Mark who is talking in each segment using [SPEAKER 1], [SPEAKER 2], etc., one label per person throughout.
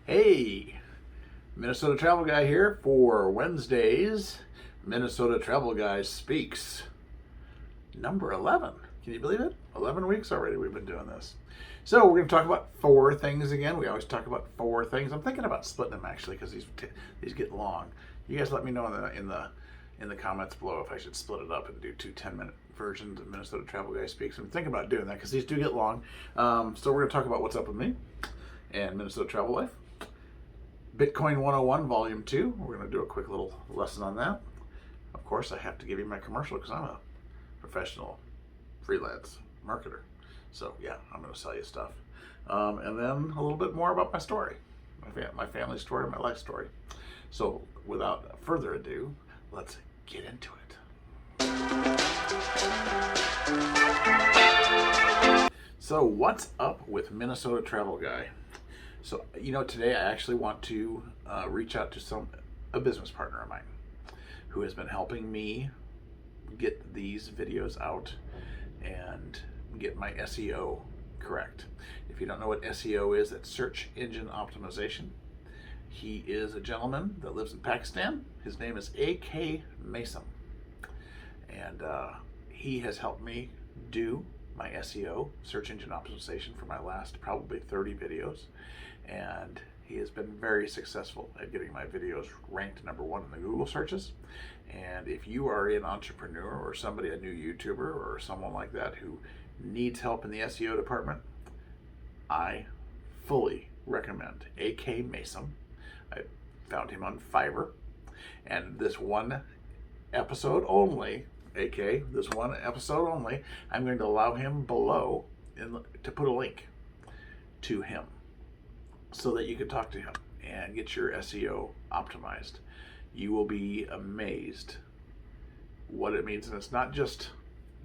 [SPEAKER 1] Hey, Minnesota Travel Guy here for Wednesday's Minnesota Travel Guy Speaks. Number 11. Can you believe it? 11 weeks already we've been doing this. So we're going to talk about four things again. We always talk about four things. I'm thinking about splitting them actually because these get long. You guys let me know in the comments below if I should split it up and do two 10-minute versions of Minnesota Travel Guy Speaks. I'm thinking about doing that because these do get long. So we're going to talk about what's up with me and Minnesota Travel Life. Bitcoin 101 Volume 2. We're going to do a quick little lesson on that. Of course, I have to give you my commercial because I'm a professional freelance marketer. So yeah, I'm going to sell you stuff. And then a little bit more about my story, my family story, my life story. So without further ado, let's get into it. So what's up with Minnesota Travel Guy? So, today I actually want to reach out to a business partner of mine who has been helping me get these videos out and get my SEO correct. If you don't know what SEO is, it's search engine optimization. He is a gentleman that lives in Pakistan. His name is AK Masum. And he has helped me do my SEO, search engine optimization, for my last probably 30 videos. And he has been very successful at getting my videos ranked number one in the Google searches. And if you are an entrepreneur or somebody, a new YouTuber or someone like that who needs help in the SEO department, I fully recommend AK Masum. I found him on Fiverr. And this one episode only, this one episode only, I'm going to allow him below to put a link to him so that you can talk to him and get your SEO optimized. You will be amazed what it means. And it's not just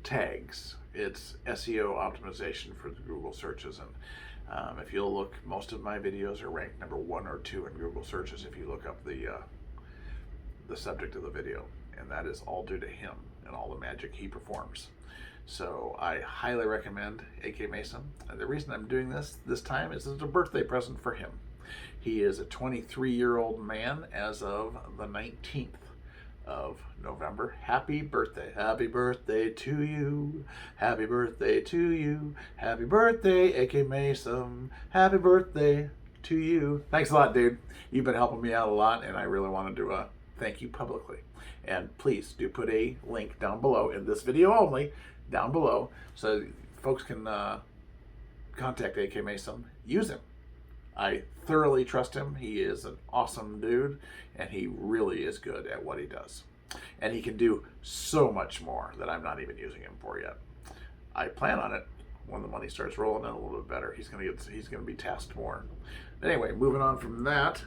[SPEAKER 1] tags, it's SEO optimization for the Google searches. And if you'll look, most of my videos are ranked number 1 or 2 in Google searches if you look up the subject of the video. And that is all due to him and all the magic he performs. So I highly recommend AK Masum. And the reason I'm doing this time is it's a birthday present for him. He is a 23-year-old man as of the 19th of November. Happy birthday. Happy birthday to you. Happy birthday to you. Happy birthday, AK Masum. Happy birthday to you. Thanks a lot, dude. You've been helping me out a lot, and I really want to do a thank you publicly. And please do put a link down below, in this video only, down below, so folks can contact AK Masum. Use him. I thoroughly trust him. He is an awesome dude, and he really is good at what he does. And he can do so much more that I'm not even using him for yet. I plan on it when the money starts rolling in a little bit better. He's going to be tasked more. Anyway, moving on from that.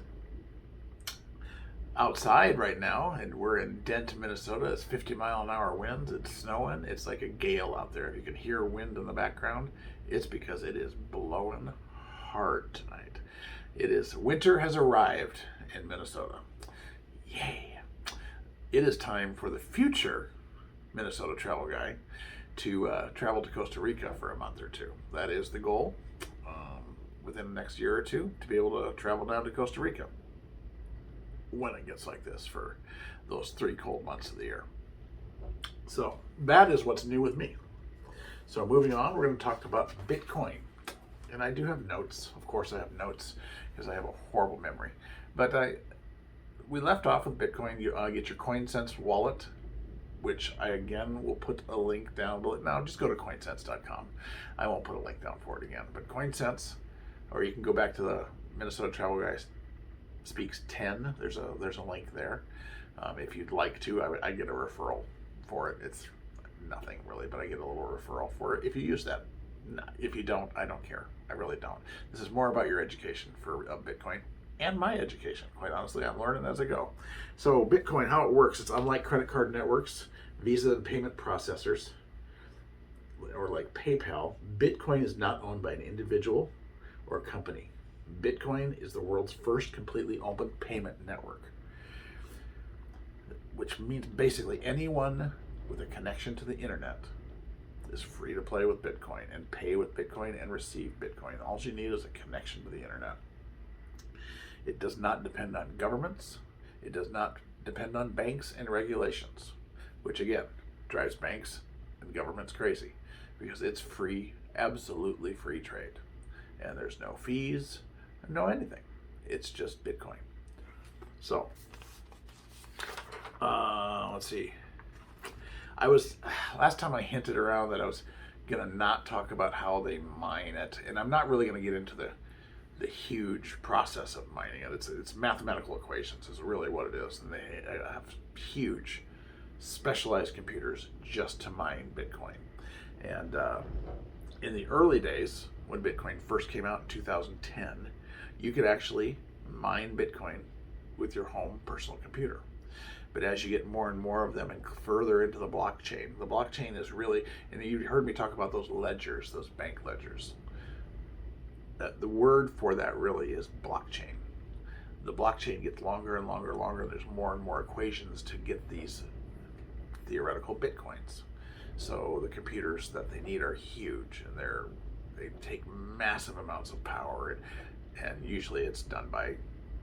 [SPEAKER 1] Outside right now, and we're in Dent, Minnesota. It's 50-mile-an-hour winds. It's snowing. It's like a gale out there. If you can hear wind in the background, it's because it is blowing hard tonight. Winter has arrived in Minnesota. Yay! It is time for the future Minnesota Travel Guy to travel to Costa Rica for a month or two. That is the goal within the next year or two, to be able to travel down to Costa Rica when it gets like this for those 3 cold months of the year. So that is what's new with me. So moving on, we're going to talk about Bitcoin. And I do have notes. Of course I have notes because I have a horrible memory. But we left off with Bitcoin. You get your CoinSense wallet, which I again will put a link down below. Now just go to coinsense.com. I won't put a link down for it again. But CoinSense, or you can go back to the Minnesota Travel Guys Speaks 10. There's a link there. If you'd like to, I get a referral for it. It's nothing really, but I get a little referral for it if you use that. If you don't, I don't care. I really don't. This is more about your education for Bitcoin and my education. Quite honestly, I'm learning as I go. So Bitcoin, how it works, it's unlike credit card networks, Visa and payment processors, or like PayPal. Bitcoin is not owned by an individual or a company. Bitcoin is the world's first completely open payment network, which means basically anyone with a connection to the internet is free to play with Bitcoin and pay with Bitcoin and receive Bitcoin. All you need is a connection to the internet. It does not depend on governments. It does not depend on banks and regulations, which again drives banks and governments crazy because it's free, absolutely free trade. And there's no fees, no anything. It's just Bitcoin. So, let's see. Last time I hinted around that I was going to not talk about how they mine it, and I'm not really going to get into the huge process of mining it. It's mathematical equations is really what it is, and they have huge specialized computers just to mine Bitcoin. And in the early days, when Bitcoin first came out in 2010, you could actually mine Bitcoin with your home personal computer. But as you get more and more of them and further into the blockchain is really, and you heard me talk about those ledgers, those bank ledgers. The word for that really is blockchain. The blockchain gets longer and longer and longer. There's more and more equations to get these theoretical Bitcoins. So the computers that they need are huge, and they take massive amounts of power, and usually it's done by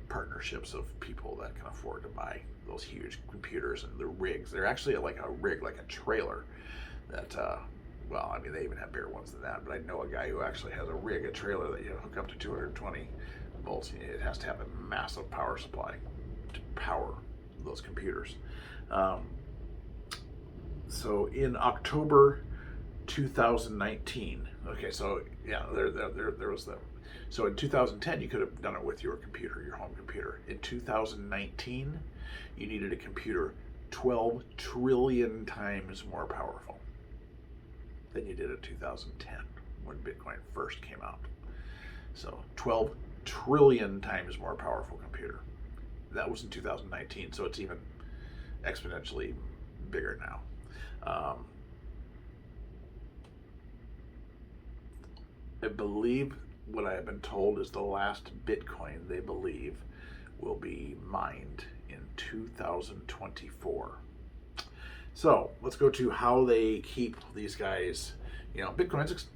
[SPEAKER 1] partnerships of people that can afford to buy those huge computers and the rigs. They're actually like a rig, like a trailer that, well, I mean, they even have bigger ones than that, but I know a guy who actually has a trailer that you hook up to 220 volts. It has to have a massive power supply to power those computers. So in October 2019, okay, so yeah, there was the, so in 2010 you could have done it with your computer, your home computer. In 2019, you needed a computer 12 trillion times more powerful than you did in 2010 when Bitcoin first came out. So 12 trillion times more powerful computer. That was in 2019, so it's even exponentially bigger now. I believe what I have been told is the last Bitcoin they believe will be mined in 2024. So let's go to how they keep these guys. You know, Bitcoin's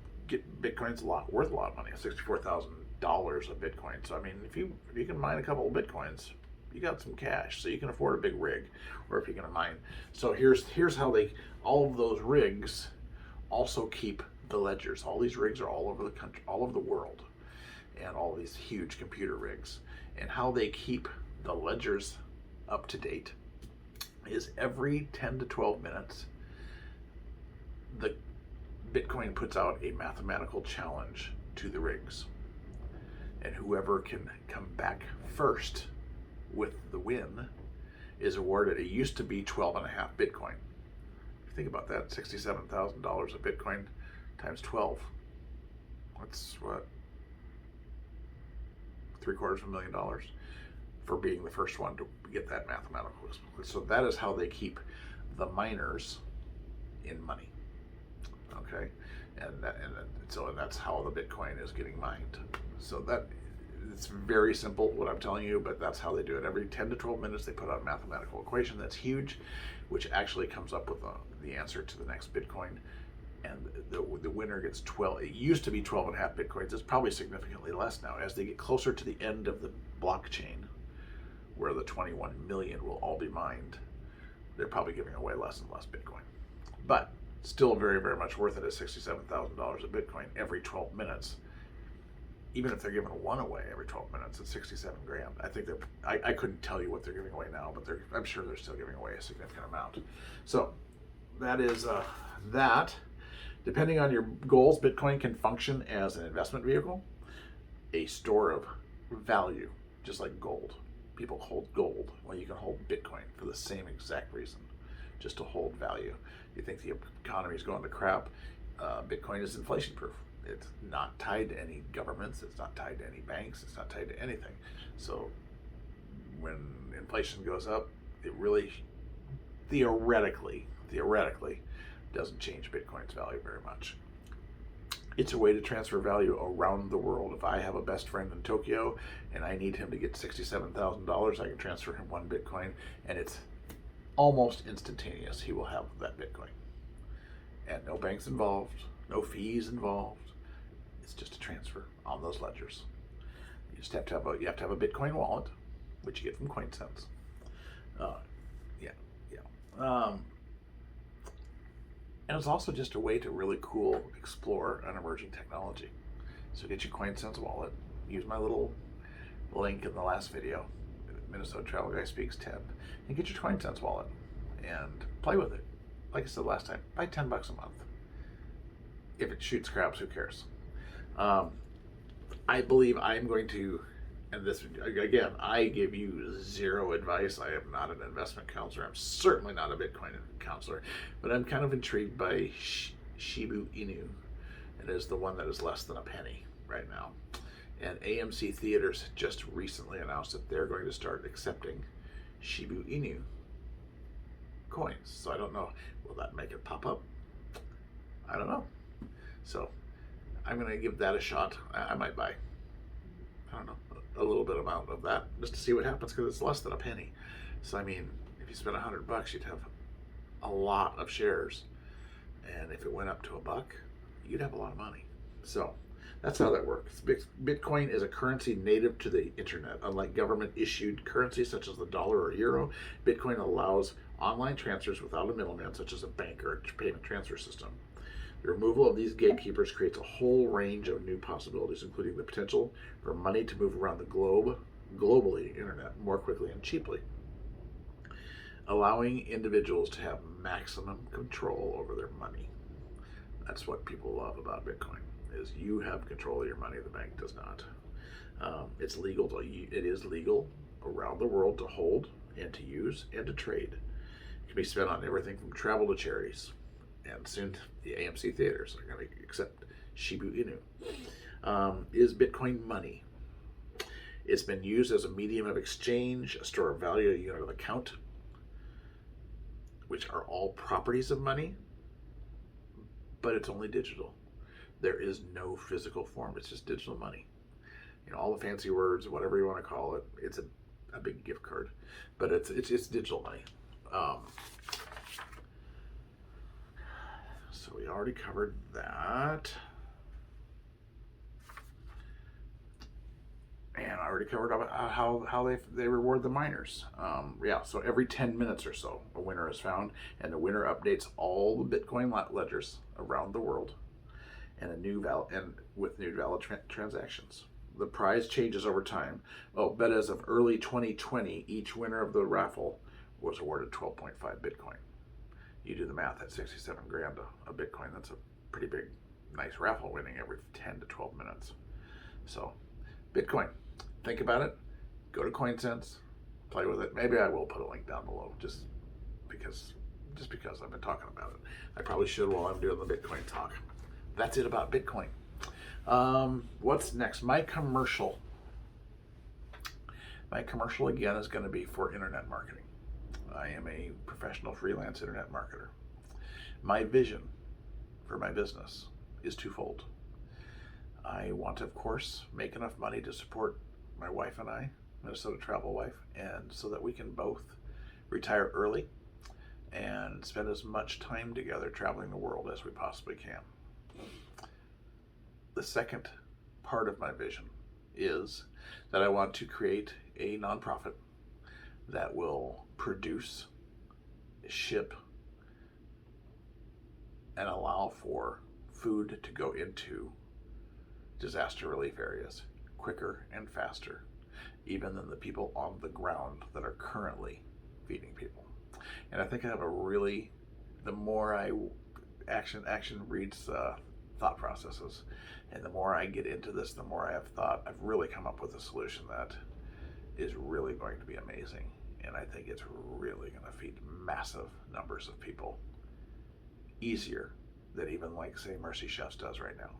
[SPEAKER 1] worth a lot of money. $64,000 a Bitcoin. So I mean, if you can mine a couple of Bitcoins, you got some cash, so you can afford a big rig, or if you're going to mine. So here's how all of those rigs also keep the ledgers. All these rigs are all over the country, all over the world, and all these huge computer rigs. And how they keep the ledgers up to date is every 10 to 12 minutes, the Bitcoin puts out a mathematical challenge to the rigs, and whoever can come back first with the win is awarded. It used to be 12.5 Bitcoin. If you think about that, $67,000 a Bitcoin times 12. That's what, $750,000 for being the first one to get that mathematical. So that is how they keep the miners in money. Okay, and that's how the Bitcoin is getting mined. So that it's very simple what I'm telling you, but that's how they do it. Every 10 to 12 minutes they put out a mathematical equation that's huge, which actually comes up with the answer to the next Bitcoin, and the winner gets 12. It used to be 12.5 Bitcoins. It's probably significantly less now. As they get closer to the end of the blockchain, where the 21 million will all be mined, they're probably giving away less and less Bitcoin. But still very, very much worth it at $67,000 a Bitcoin every 12 minutes. Even if they're giving one away every 12 minutes, it's 67 grand. I think I couldn't tell you what they're giving away now, but I'm sure they're still giving away a significant amount. So that is that. Depending on your goals, Bitcoin can function as an investment vehicle, a store of value, just like gold. People hold gold. Well, you can hold Bitcoin for the same exact reason, just to hold value. You think the economy is going to crap, Bitcoin is inflation proof. It's not tied to any governments, it's not tied to any banks, it's not tied to anything. So when inflation goes up, it really theoretically doesn't change Bitcoin's value very much. It's a way to transfer value around the world. If I have a best friend in Tokyo and I need him to get $67,000, I can transfer him one Bitcoin, and it's almost instantaneous. He will have that Bitcoin. And no banks involved, no fees involved. It's just a transfer on those ledgers. You Just have to have you have to have a Bitcoin wallet, which you get from CoinSense. Uh, yeah, yeah. And it's also just a way to really cool explore an emerging technology. So get your CoinSense wallet. Use my little link in the last video, Minnesota Travel Guy Speaks 10, and get your CoinSense wallet and play with it. Like I said last time, buy $10 a month. If it shoots craps, who cares? I believe I'm going to, and this again, I give you zero advice. I am not an investment counselor. I'm certainly not a Bitcoin counselor, but I'm kind of intrigued by Shiba Inu. It is the one that is less than a penny right now. And AMC Theaters just recently announced that they're going to start accepting Shiba Inu coins. So I don't know, will that make it pop up? I don't know. So I'm going to give that a shot. I might buy, I don't know, a little bit amount of that just to see what happens, because it's less than a penny. So I mean, if you spend $100, you'd have a lot of shares, and if it went up to $1, you'd have a lot of money. So that's how that works. Bitcoin is a currency native to the internet. Unlike government issued currencies such as the dollar or euro, Bitcoin allows online transfers without a middleman, such as a bank or a payment transfer system. The removal of these gatekeepers creates a whole range of new possibilities, including the potential for money to move around the globe, globally, internet, more quickly and cheaply, allowing individuals to have maximum control over their money. That's what people love about Bitcoin, is you have control of your money, the bank does not. It's legal it is legal around the world to hold and to use and to trade. It can be spent on everything from travel to charities. And soon the AMC Theaters are going to accept Shiba Inu. Is Bitcoin money? It's been used as a medium of exchange, a store of value, a unit of account, which are all properties of money, but it's only digital. There is no physical form. It's just digital money. You know, all the fancy words, whatever you want to call it. It's a big gift card, but it's digital money. So we already covered that. And I already covered how they reward the miners. Yeah, so every 10 minutes or so, a winner is found, and the winner updates all the Bitcoin ledgers around the world, and with new valid transactions. The prize changes over time. Oh, but as of early 2020, each winner of the raffle was awarded 12.5 Bitcoin. You do the math, at 67 grand a Bitcoin. That's a pretty big, nice raffle winning every 10 to 12 minutes. So, Bitcoin, think about it. Go to CoinSense, play with it. Maybe I will put a link down below, just because I've been talking about it. I probably should while I'm doing the Bitcoin talk. That's it about Bitcoin. What's next? My commercial. My commercial again is going to be for internet marketing. I am a professional freelance internet marketer. My vision for my business is twofold. I want to, of course, make enough money to support my wife and I, Minnesota Travel Wife, and so that we can both retire early and spend as much time together traveling the world as we possibly can. The second part of my vision is that I want to create a nonprofit that will produce, ship, and allow for food to go into disaster relief areas quicker and faster, even than the people on the ground that are currently feeding people. And I think I have the more I action reads thought processes, and the more I get into this, the more I've really come up with a solution that is really going to be amazing. And I think it's really going to feed massive numbers of people easier than even, like, say, Mercy Chefs does right now.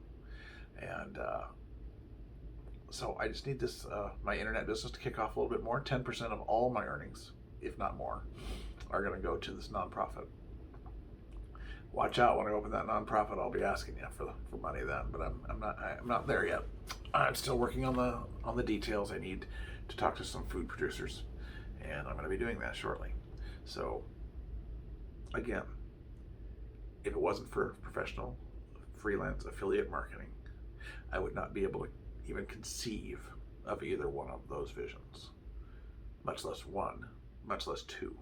[SPEAKER 1] And so I just need this, my internet business to kick off a little bit more. 10% of all my earnings, if not more, are going to go to this nonprofit. Watch out, when I open that nonprofit, I'll be asking you for money then, but I'm not there yet. I'm still working on the details. I need to talk to some food producers, and I'm going to be doing that shortly. So again, if it wasn't for professional freelance affiliate marketing, I would not be able to even conceive of either one of those visions, much less one, much less two.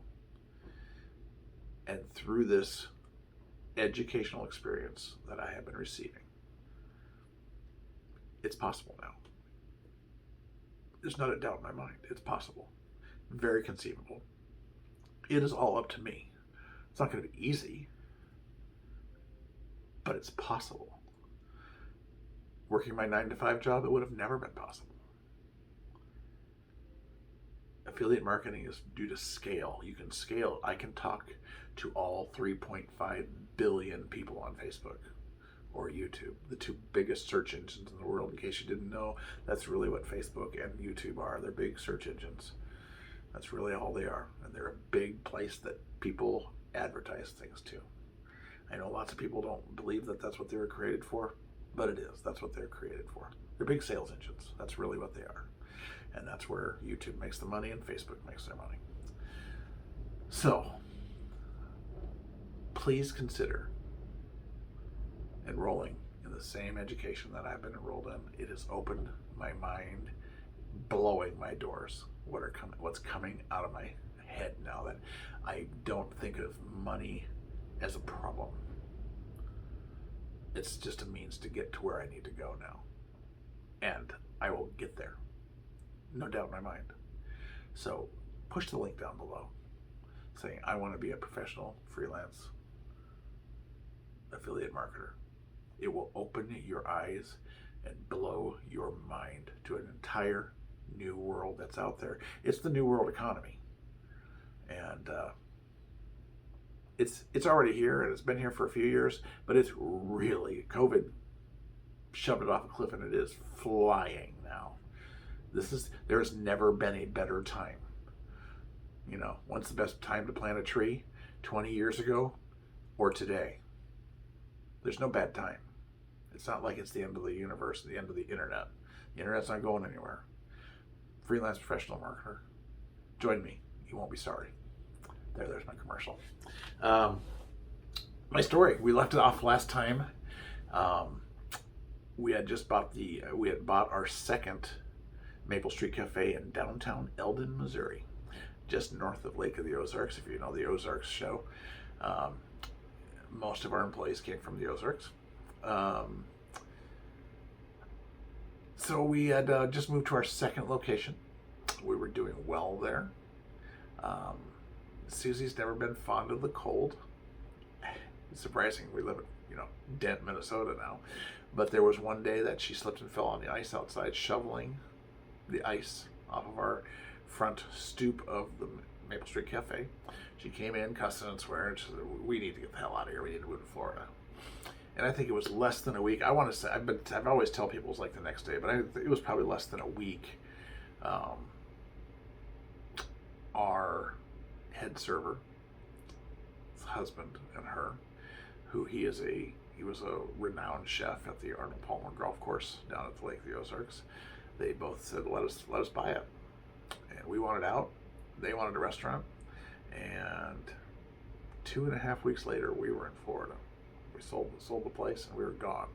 [SPEAKER 1] And through this educational experience that I have been receiving, it's possible now. There's not a doubt in my mind. It's possible. Very conceivable. It is all up to me. It's not going to be easy, but it's possible. Working my 9-to-5 job, it would have never been possible. Affiliate marketing is due to scale. You can scale. I can talk to all 3.5 billion people on Facebook or YouTube, the two biggest search engines in the world. In case you didn't know, that's really what Facebook and YouTube are. They're big search engines. That's really all they are. And they're a big place that people advertise things to. I know lots of people don't believe that that's what they were created for, but it is. That's what they're created for. They're big sales engines. That's really what they are. And that's where YouTube makes the money and Facebook makes their money. So, please consider enrolling in the same education that I've been enrolled in. It has opened my mind, blowing my doors. What's coming out of my head now that I don't think of money as a problem. It's just a means to get to where I need to go now. And I will get there. No doubt in my mind. So push the link down below saying, I want to be a professional freelance affiliate marketer. It will open your eyes and blow your mind to an entire new world that's out there. It's the new world economy. And it's already here, and it's been here for a few years, but it's really, COVID shoved it off a cliff, and it is flying now. There's never been a better time. You know, when's the best time to plant a tree? 20 years ago or today? There's no bad time. It's not like it's the end of the universe, the end of the internet. The internet's not going anywhere. Freelance professional marketer. Join me. You won't be sorry. There's my commercial. My story. We left it off last time. We had bought our second Maple Street Cafe in downtown Eldon, Missouri, just north of Lake of the Ozarks. If you know the Ozarks show, most of our employees came from the Ozarks. So we had just moved to our second location. We were doing well there. Susie's never been fond of the cold. It's surprising. We live in, Dent, Minnesota now. But there was one day that she slipped and fell on the ice outside, shoveling the ice off of our front stoop of the Maple Street Cafe. She came in cussing and swearing. She said, we need to get the hell out of here. We need to move to Florida. And I think it was less than a week. I want to say, I've always tell people it was like the next day, but it was probably less than a week. Our head server, his husband and her, who he was a renowned chef at the Arnold Palmer Golf Course down at the Lake of the Ozarks. They both said, let us buy it. And we wanted out. They wanted a restaurant. And 2.5 weeks later, we were in Florida. We sold the place and we were gone.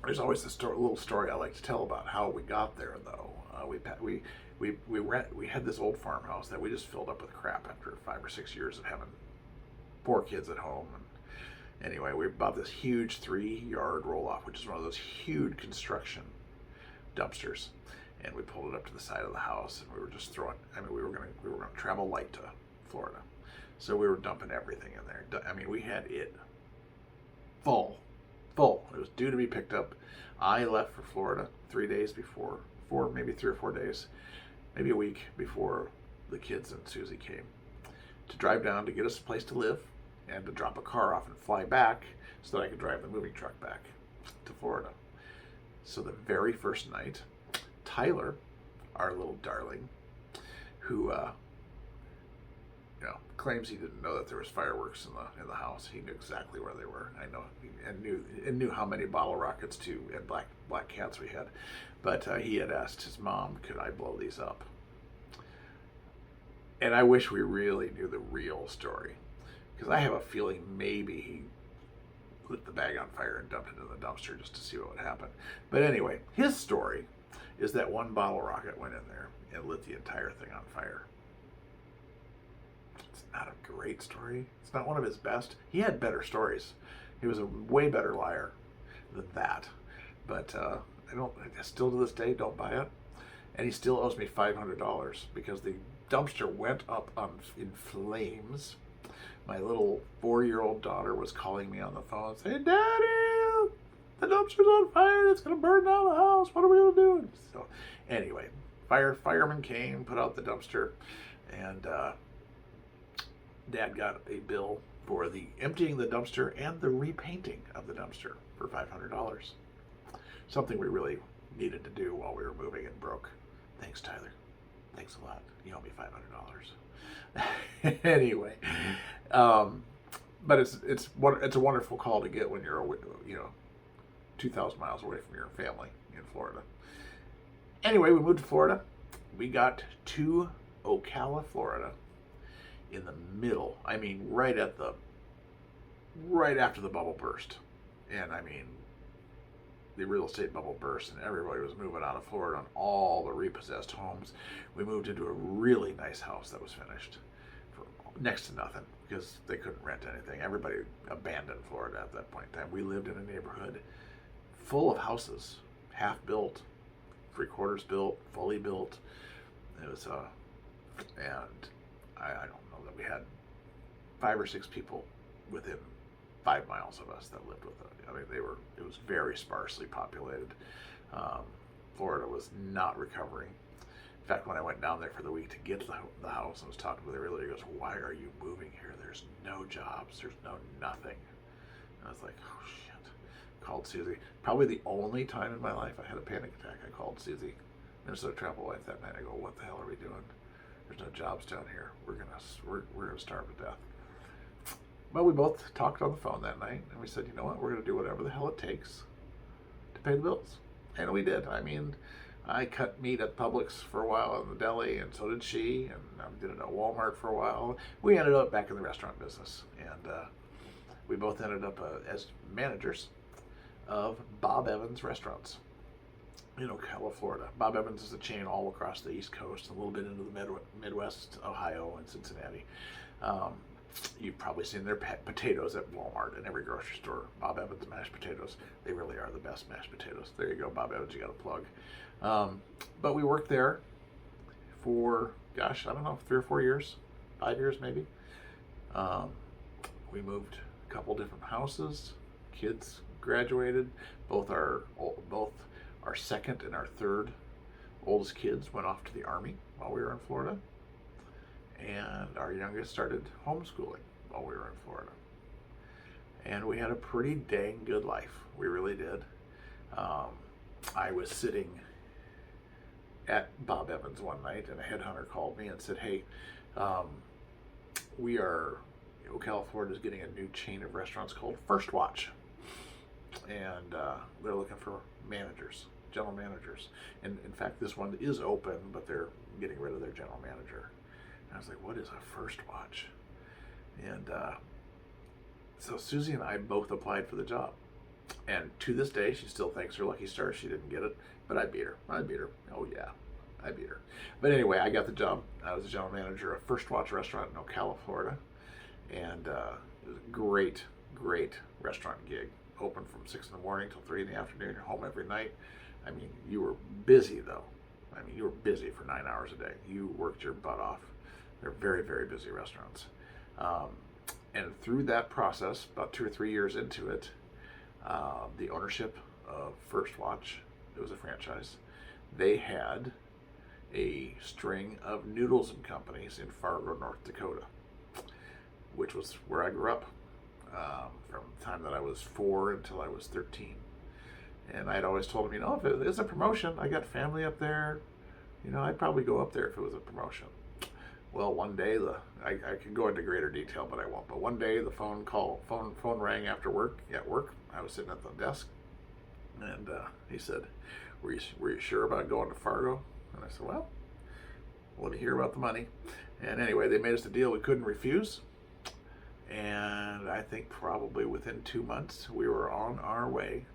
[SPEAKER 1] There's always this little story I like to tell about how we got there, though. We had this old farmhouse that we just filled up with crap after 5 or 6 years of having 4 kids at home. And anyway, we bought this huge 3-yard roll-off, which is one of those huge construction dumpsters, and we pulled it up to the side of the house, and we were just throwing. We were gonna travel light to Florida, so we were dumping everything in there. We had it full. It was due to be picked up. I left for Florida 3 days before, maybe 3 or 4 days, maybe a week before the kids and Susie came, to drive down to get us a place to live and to drop a car off and fly back so that I could drive the moving truck back to Florida. So the very first night, Tyler, our little darling, who claims he didn't know that there was fireworks in the house. He knew exactly where they were. I know, and knew how many bottle rockets too, and black cats we had. But he had asked his mom, could I blow these up? And I wish we really knew the real story, because I have a feeling maybe he lit the bag on fire and dumped it in the dumpster just to see what would happen. But anyway, his story is that one bottle rocket went in there and lit the entire thing on fire. It's not a great story. It's not one of his best. He had better stories. He was a way better liar than that. But I still to this day don't buy it. And he still owes me $500 because the dumpster went up in flames. My little 4-year-old daughter was calling me on the phone saying, "Daddy, the dumpster's on fire. It's going to burn down the house. What are we going to do?" So anyway, firemen came, put out the dumpster, and Dad got a bill for the emptying the dumpster and the repainting of the dumpster for $500. Something we really needed to do while we were moving and broke. Thanks, Tyler. Thanks a lot. You owe me $500. Anyway, but it's a wonderful call to get when you're 2,000 miles away from your family in Florida. Anyway, we moved to Florida. We got to Ocala, Florida, in the middle. I mean, right after the bubble burst, and I mean, the real estate bubble burst, and everybody was moving out of Florida on all the repossessed homes. We moved into a really nice house that was finished for next to nothing because they couldn't rent anything. Everybody abandoned Florida at that point in time. We lived in a neighborhood full of houses, half built, 3/4 built, fully built. It was and I don't know that we had 5 or 6 people within 5 miles of us that lived with it. I mean, it was very sparsely populated. Florida was not recovering. In fact, when I went down there for the week to get the house, I was talking with the realtor. He goes, "Why are you moving here? There's no jobs. There's no nothing." And I was like, "Oh shit." Called Susie. Probably the only time in my life I had a panic attack. I called Susie, Minnesota Travel Wife, that night. I go, "What the hell are we doing? There's no jobs down here. We're gonna starve to death." But we both talked on the phone that night, and we said, "You know what? We're going to do whatever the hell it takes to pay the bills." And we did. I mean, I cut meat at Publix for a while in the deli, and so did she, and I did it at Walmart for a while. We ended up back in the restaurant business, and we both ended up as managers of Bob Evans Restaurants in Ocala, Florida. Bob Evans is a chain all across the East Coast, a little bit into the Midwest, Ohio, and Cincinnati. You've probably seen their potatoes at Walmart and every grocery store. Bob Evans mashed potatoes. They really are the best mashed potatoes. There you go, Bob Evans, you got a plug. But we worked there for, gosh, I don't know, 3 or 4 years, 5 years maybe. We moved a couple different houses. Kids graduated. Both our second and our third oldest kids went off to the Army while we were in Florida. And our youngest started homeschooling while we were in Florida. And we had a pretty dang good life. We really did. I was sitting at Bob Evans one night, and a headhunter called me and said, "Hey, Ocala, Florida is getting a new chain of restaurants called First Watch. And they're looking for managers, general managers. And in fact, this one is open, but they're getting rid of their general manager." I was like, "What is a First Watch?" And so Susie and I both applied for the job. And to this day, she still thanks her lucky stars she didn't get it. But I beat her. Oh, yeah. I beat her. But anyway, I got the job. I was the general manager of First Watch Restaurant in Ocala, Florida. And it was a great, great restaurant gig. Open from 6 in the morning till 3 in the afternoon. You're home every night. I mean, you were busy, though. I mean, you were busy for 9 hours a day. You worked your butt off. They're very, very busy restaurants. And through that process, about 2 or 3 years into it, the ownership of First Watch, it was a franchise, they had a string of noodles and companies in Fargo, North Dakota, which was where I grew up from the time that I was 4 until I was 13. And I'd always told them, if it is a promotion, I got family up there, I'd probably go up there if it was a promotion. Well, one day, I could go into greater detail, but I won't. But one day, the phone rang after work. At work, I was sitting at the desk, and he said, "Were you sure about going to Fargo?" And I said, "Well, let me hear about the money." And anyway, they made us a deal we couldn't refuse, And I think probably within 2 months, we were on our way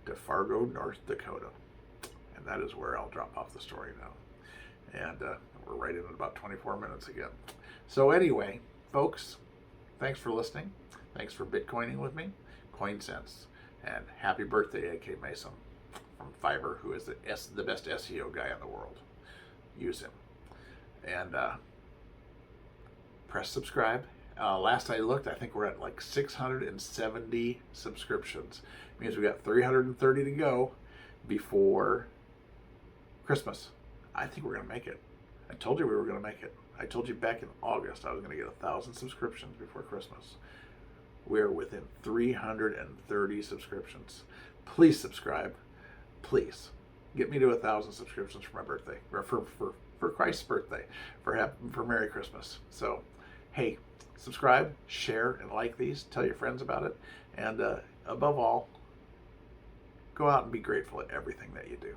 [SPEAKER 1] to Fargo, North Dakota. And that is where I'll drop off the story now. And we're right in about 24 minutes again. So anyway, folks, thanks for listening. Thanks for Bitcoining with me. Coin sense. And happy birthday, AK Masum from Fiverr, who is the best SEO guy in the world. Use him. And press subscribe. Last I looked, I think we're at like 670 subscriptions. It means we got 330 to go before Christmas. I think we're going to make it. I told you we were going to make it. I told you back in August I was going to get 1,000 subscriptions before Christmas. We're within 330 subscriptions. Please subscribe. Please get me to 1,000 subscriptions for my birthday, or for Christ's birthday, for Merry Christmas. So, hey, subscribe, share, and like these. Tell your friends about it. And above all, go out and be grateful at everything that you do.